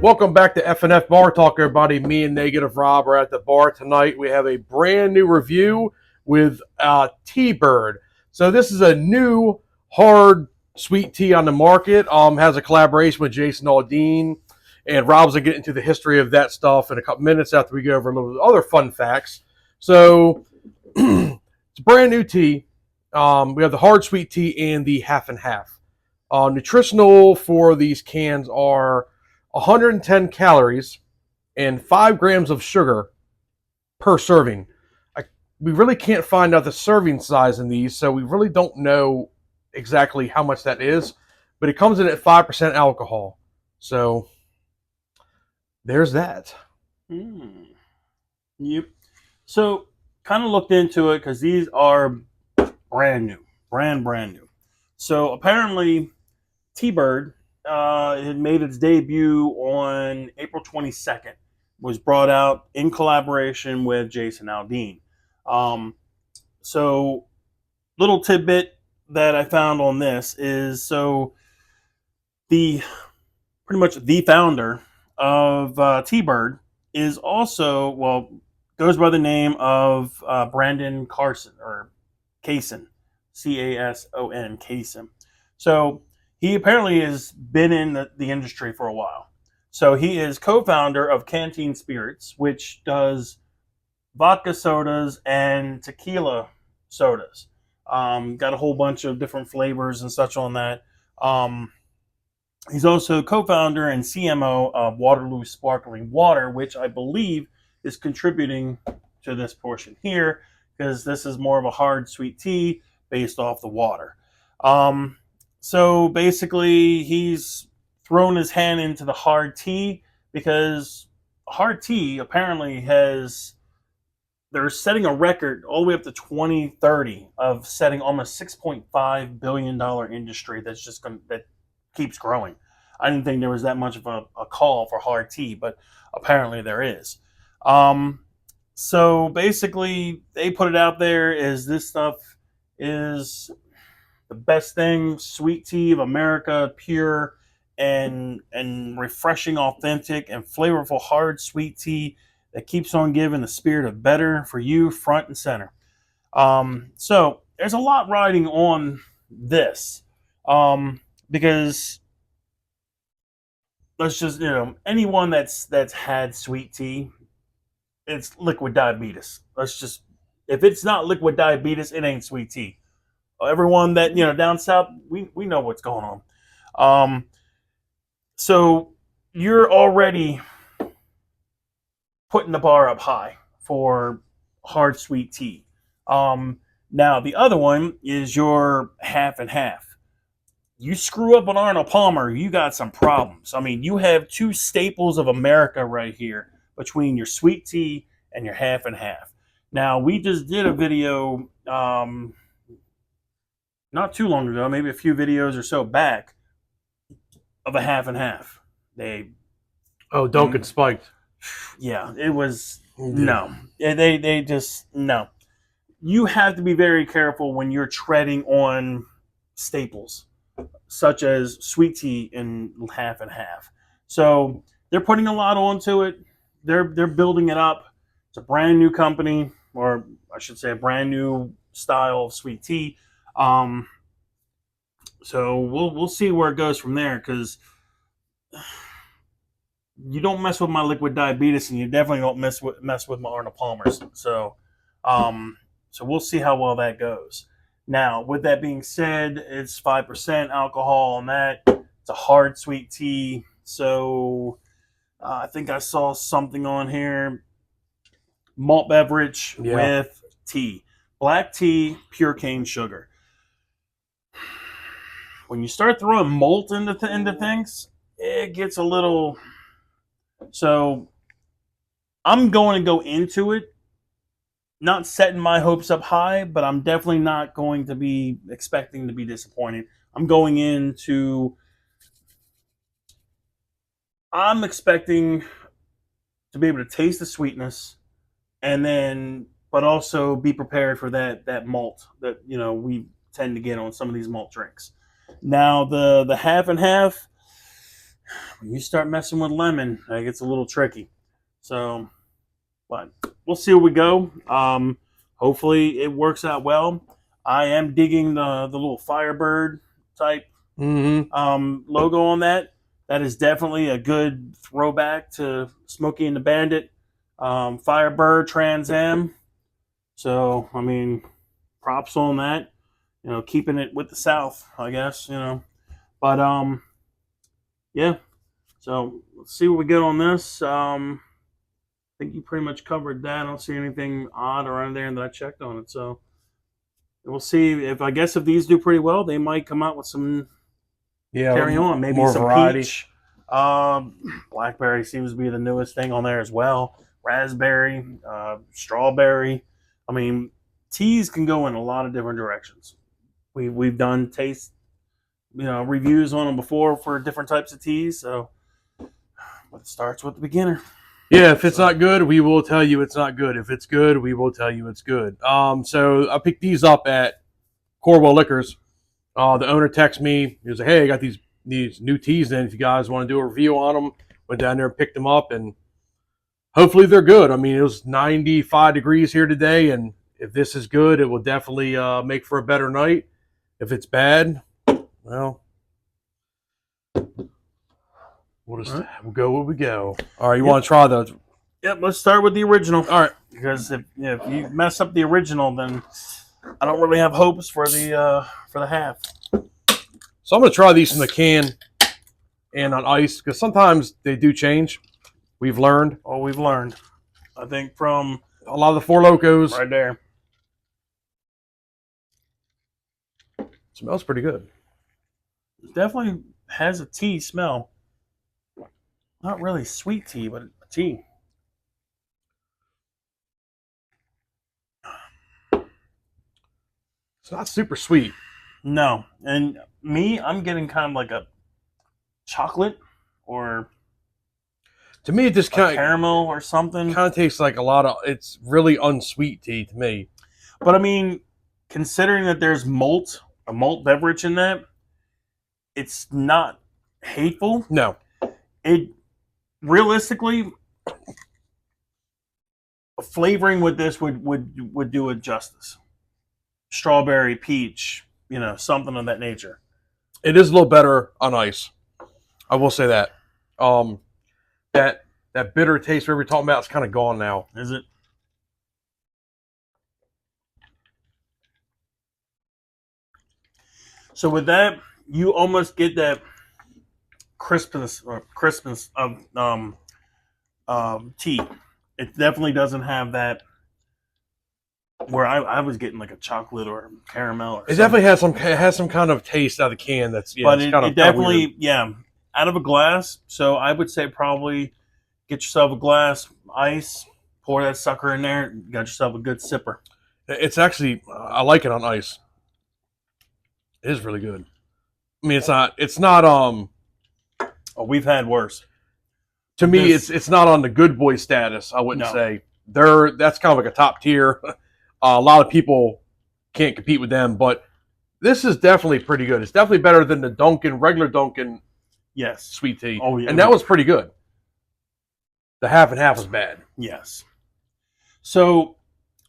Welcome back to FNFBARTALK, everybody. Me and Negative Rob are at the bar tonight. We have a brand new review with TEABIRD. So this is a new hard sweet tea on the market. Has a collaboration with Aldean, and Rob's gonna get into the history of that stuff in a couple minutes after we go over a little other fun facts. So it's a brand new tea. We have the hard sweet tea and the half and half. Nutritional for these cans are 110 calories and 5 grams of sugar per serving. We really can't find out the serving size in these, so we really don't know exactly how much that is, but it comes in at 5% alcohol. So there's that. Yep. So kind of looked into it because these are brand new, brand new. So apparently TEABIRD it made its debut on April 22nd. Was brought out in collaboration with Aldean. So little tidbit that I found on this is pretty much the founder of TEABIRD is also goes by the name of Brandon Carson or Cason, Cason, Cason. So he apparently has been in the industry for a while. So he is co-founder of Canteen Spirits, which does vodka sodas and tequila sodas. Got a whole bunch of different flavors and such on that. He's also co-founder and CMO of Waterloo Sparkling Water, which I believe is contributing to this portion here because this is more of a hard sweet tea based off the water. So basically, he's thrown his hand into the hard tea because hard tea apparently they're setting a record all the way up to 2030 of setting almost $6.5 billion industry that keeps growing. I didn't think there was that much of a call for hard tea, but apparently there is. So basically, they put it out there as this stuff is the best thing, sweet tea of America, pure and refreshing, authentic, and flavorful hard sweet tea that keeps on giving the spirit of better for you front and center. So there's a lot riding on this because let's just, anyone that's had sweet tea, it's liquid diabetes. If it's not liquid diabetes, it ain't sweet tea. Everyone that, down south, we know what's going on. So you're already putting the bar up high for hard sweet tea. Now the other one is your half and half. You screw up on Arnold Palmer, you got some problems. I mean, you have two staples of America right here between your sweet tea and your half and half. Now we just did a video not too long ago, maybe a few videos or so back, of a half and half. Duncan spiked. Yeah, it was no. They just no. You have to be very careful when you're treading on staples such as sweet tea and half and half. So they're putting a lot onto it. They're building it up. It's a brand new company, or I should say, a brand new style of sweet tea. So we'll see where it goes from there because you don't mess with my liquid diabetes and you definitely don't mess with my Arnold Palmer's. So we'll see how well that goes. Now, with that being said, it's 5% alcohol on that. It's a hard sweet tea. So I think I saw something on here. Malt beverage with tea. Black tea, pure cane sugar. When you start throwing malt into things, it gets a little... So I'm going to go into it not setting my hopes up high, but I'm definitely not going to be expecting to be disappointed. I'm expecting to be able to taste the sweetness but also be prepared for that malt that, we tend to get on some of these malt drinks. Now the half and half, when you start messing with lemon, it gets a little tricky. So, but we'll see where we go. Hopefully it works out well. I am digging the little Firebird type logo on that. That is definitely a good throwback to Smokey and the Bandit, Firebird Trans Am. So, I mean, props on that. You know, keeping it with the South, I guess. You know, but yeah. So let's see what we get on this. I think you pretty much covered that. I don't see anything odd or anything that I checked on it. So we'll see if, I guess, if these do pretty well, they might come out with some carry on. Maybe more some variety. peach. Blackberry seems to be the newest thing on there as well. Raspberry, strawberry. I mean, teas can go in a lot of different directions. We've done taste, reviews on them before for different types of teas. So, but it starts with the beginner. Yeah, if it's not good, we will tell you it's not good. If it's good, we will tell you it's good. So I picked these up at Corwell Liquors. The owner texted me. He was like, "Hey, I got these new teas in. If you guys want to do a review on them," went down there and picked them up, and hopefully they're good. I mean, it was 95 degrees here today, and if this is good, it will definitely make for a better night. If it's bad, well, we'll go where we go. All right, you want to try those? Yep, let's start with the original. All right. Because if you mess up the original, then I don't really have hopes for the half. So I'm going to try these from the can and on ice because sometimes they do change. We've learned. Oh, we've learned. I think from a lot of the Four Locos. Right there. Smells pretty good. It definitely has a tea smell. Not really sweet tea, but a tea. It's not super sweet. No. And me, I'm getting kind of like a chocolate or to me, it just kind of caramel or something. Kind of tastes like a lot of. It's really unsweet tea to me. But I mean, considering that there's a malt beverage in that, it's not hateful. No. It realistically, flavoring with this would do it justice. Strawberry, peach, something of that nature. It is a little better on ice. I will say that. That bitter taste we were talking about is kind of gone now. Is it? So with that, you almost get that crispness of tea. It definitely doesn't have that where I was getting like a chocolate or caramel. Or it definitely has some kind of taste out of the can. That's but it definitely out of a glass. So I would say probably get yourself a glass, ice, pour that sucker in there, and got yourself a good sipper. It's actually I like it on ice. It is really good. I mean, it's not. Oh, we've had worse. To me, it's not on the good boy status. I wouldn't say that's kind of like a top tier. A lot of people can't compete with them, but this is definitely pretty good. It's definitely better than the regular Dunkin'. Yes, sweet tea. Oh yeah, and that was pretty good. The half and half was bad. Yes. So,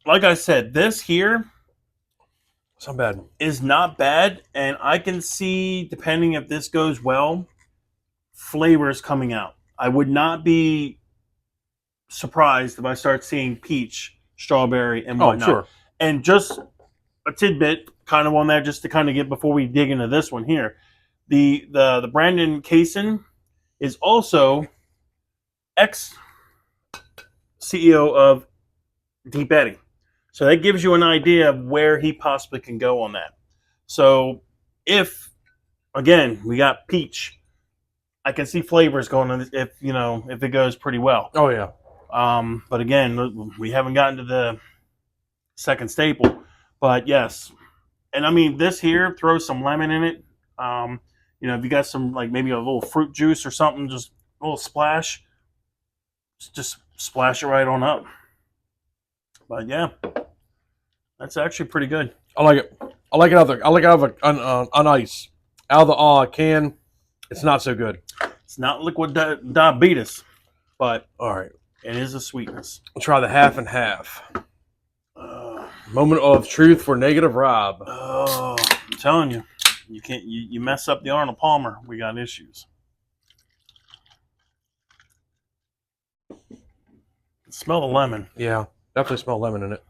like I said, this here. It's not bad. Is not bad, and I can see, depending if this goes well, flavors coming out. I would not be surprised if I start seeing peach, strawberry, and whatnot. Oh, sure. And just a tidbit, kind of on that, just to kind of get before we dig into this one here. The Brandon Kaysen is also ex-CEO of Deep Eddy. So that gives you an idea of where he possibly can go on that. So if, again, we got peach, I can see flavors going on if it goes pretty well. Oh, yeah. But again, we haven't gotten to the second staple. But yes. And I mean, this here, throw some lemon in it. If you got some, like maybe a little fruit juice or something, just a little splash, just splash it right on up. But yeah. That's actually pretty good. I like it. I like it out of on ice. Out of the can, it's not so good. It's not liquid diabetes, but All right. it is a sweetness. We'll try the half and half. Moment of truth for Negative Rob. Oh, I'm telling you, you can't. You mess up the Arnold Palmer, we got issues. Smell the lemon. Yeah, definitely smell lemon in it.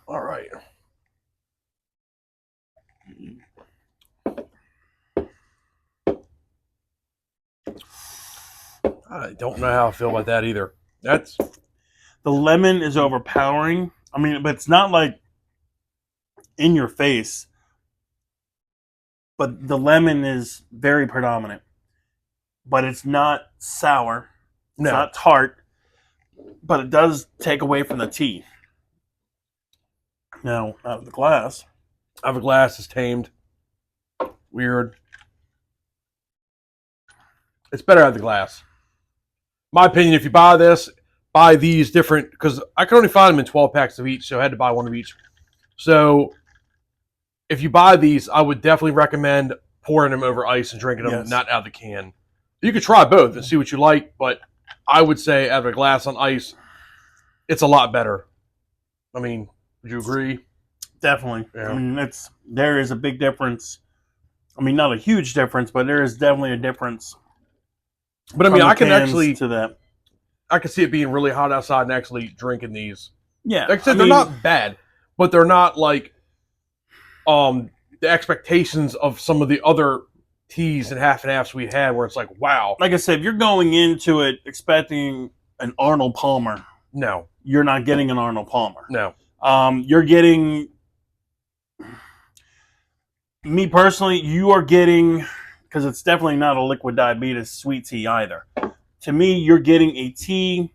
All right. I don't know how I feel about that either. That's the lemon is overpowering. I mean, but it's not like in your face. But the lemon is very predominant. But it's not sour. It's not tart. But it does take away from the tea. Now, out of the glass. Out of the glass is tamed. Weird. It's better out of the glass. My opinion, if you buy this, buy these different, because I can only find them in 12 packs of each, so I had to buy one of each. So if you buy these, I would definitely recommend pouring them over ice and drinking them, not out of the can. You could try both and see what you like, but I would say out of a glass on ice, it's a lot better. I mean, would you agree? Definitely. Yeah. I mean, there is a big difference. I mean, not a huge difference, but there is definitely a difference. But I mean, I can actually to that. I can see it being really hot outside and actually drinking these. Yeah, like I said, they're not bad, but they're not like the expectations of some of the other teas and half and halves we had, where it's like, wow. Like I said, if you're going into it expecting an Arnold Palmer, no, you're not getting an Arnold Palmer. No, you're getting. Me personally, you are getting, because it's definitely not a liquid diabetes sweet tea either. To me, you're getting a tea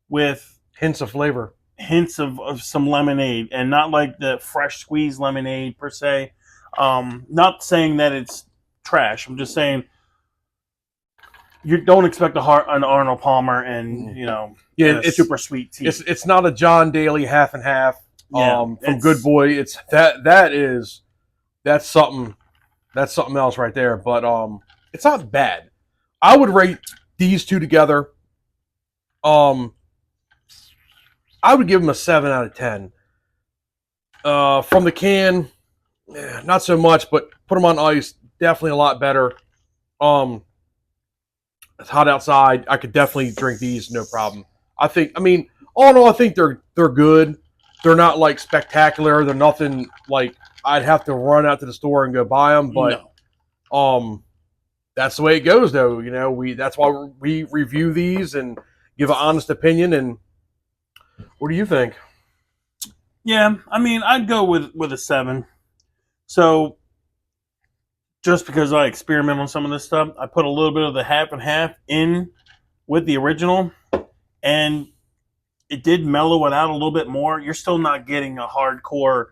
with hints of flavor, hints of some lemonade, and not like the fresh squeezed lemonade per se. Not saying that it's trash. I'm just saying you don't expect an Arnold Palmer and it's super sweet tea. It's not a John Daly half and half from Good Boy. It's that's something else right there. But it's not bad. I would rate these two together. I would give them a 7 out of 10. From the can, not so much, but put them on ice, definitely a lot better. It's hot outside. I could definitely drink these, no problem. I mean, all in all, I think they're good. They're not like spectacular. They're nothing like I'd have to run out to the store and go buy them. But that's the way it goes, though. That's why we review these and give an honest opinion. And what do you think? Yeah, I mean, I'd go with a 7. So just because I experiment on some of this stuff, I put a little bit of the half and half in with the original, and it did mellow it out a little bit more. You're still not getting a hardcore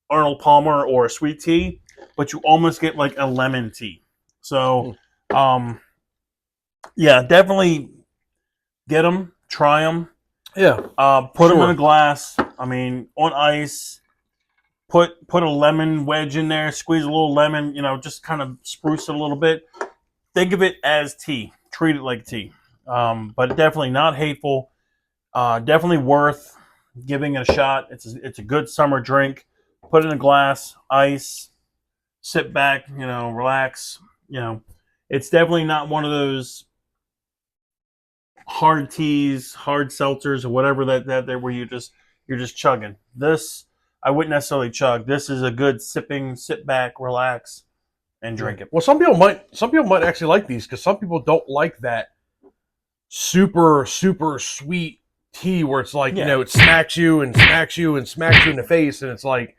Arnold Palmer or a sweet tea, but you almost get like a lemon tea. So, yeah, definitely get them, try them. Yeah. Put them in a glass. I mean, on ice. Put a lemon wedge in there. Squeeze a little lemon. Just kind of spruce it a little bit. Think of it as tea. Treat it like tea. But definitely not hateful. Definitely worth giving it a shot. It's a good summer drink. Put it in a glass, ice, sit back, relax. It's definitely not one of those hard teas, hard seltzers, or whatever that where you're just chugging. This I wouldn't necessarily chug. This is a good sit back, relax, and drink it. Well, some people might actually like these, because some people don't like that super sweet tea where it's like it smacks you and smacks you and smacks you in the face, and it's like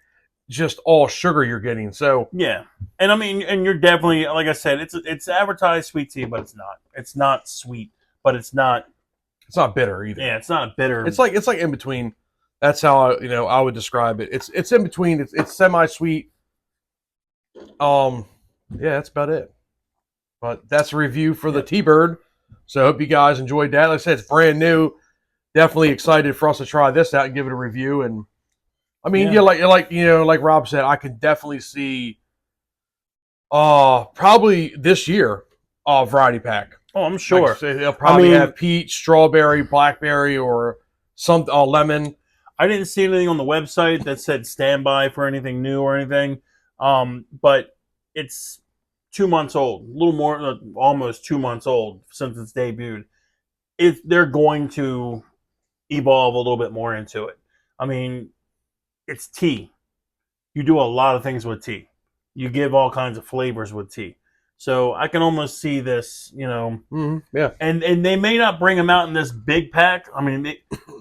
just all sugar you're getting. So yeah, and I mean, and you're definitely, like I said, it's advertised sweet tea, but it's not. It's not sweet, but it's not bitter either. Yeah, it's not bitter. It's like in between. That's how I would describe it. It's in between. It's semi-sweet. Yeah, that's about it. But that's a review for the TEABIRD. So I hope you guys enjoyed that. Like I said, it's brand new. Definitely excited for us to try this out and give it a review. And I mean, like Rob said, I can definitely see Probably this year. Variety pack. Oh, I'm sure. Like, they'll probably I mean, have peach, strawberry, blackberry, or some lemon. I didn't see anything on the website that said standby for anything new or anything. But it's 2 months old, a little more, almost 2 months old since it's debuted. If they're going to evolve a little bit more into it. I mean, it's tea. You do a lot of things with tea. You give all kinds of flavors with tea. So I can almost see this, Yeah. And they may not bring them out in this big pack. I mean,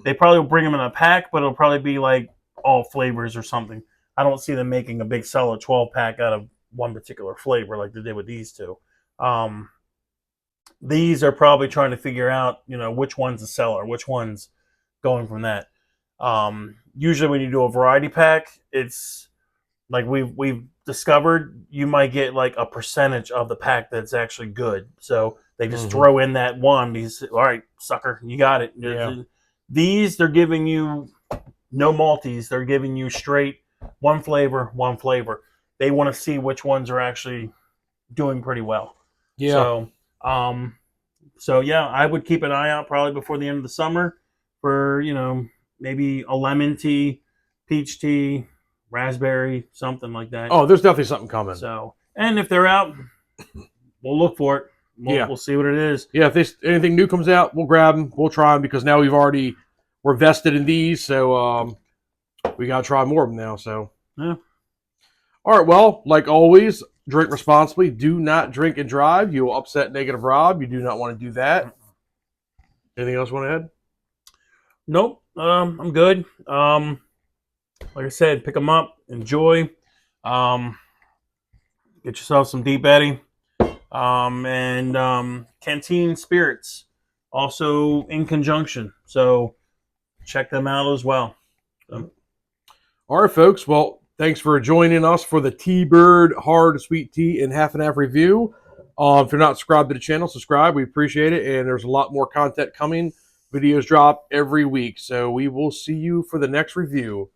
they probably will bring them in a pack, but it'll probably be like all flavors or something. I don't see them making a big solid 12 pack out of one particular flavor like they did with these two. These are probably trying to figure out, which one's a seller, which one's going from that. Usually when you do a variety pack, it's like we've discovered you might get like a percentage of the pack that's actually good. So they just throw in that one because, all right, sucker, you got it. Yeah. These, they're giving you no malties. They're giving you straight one flavor, one flavor. They want to see which ones are actually doing pretty well. Yeah. So yeah, I would keep an eye out probably before the end of the summer for, maybe a lemon tea, peach tea, raspberry, something like that. Oh, there's definitely something coming. So, and if they're out, we'll look for it. We'll see what it is. Yeah, if anything new comes out, we'll grab them. We'll try them because now we're vested in these, so we got to try more of them now. So, yeah. All right, well, like always, drink responsibly. Do not drink and drive. You will upset Negative Rob. You do not want to do that. Anything else you want to add? Nope. I'm good. Like I said, pick them up, enjoy. Get yourself some Deep Eddy. And Canteen Spirits, also in conjunction. So check them out as well. All right, folks. Well, thanks for joining us for the TEABIRD Hard Sweet Tea and Half and Half review. If you're not subscribed to the channel, subscribe. We appreciate it. And there's a lot more content coming. Videos drop every week. So we will see you for the next review.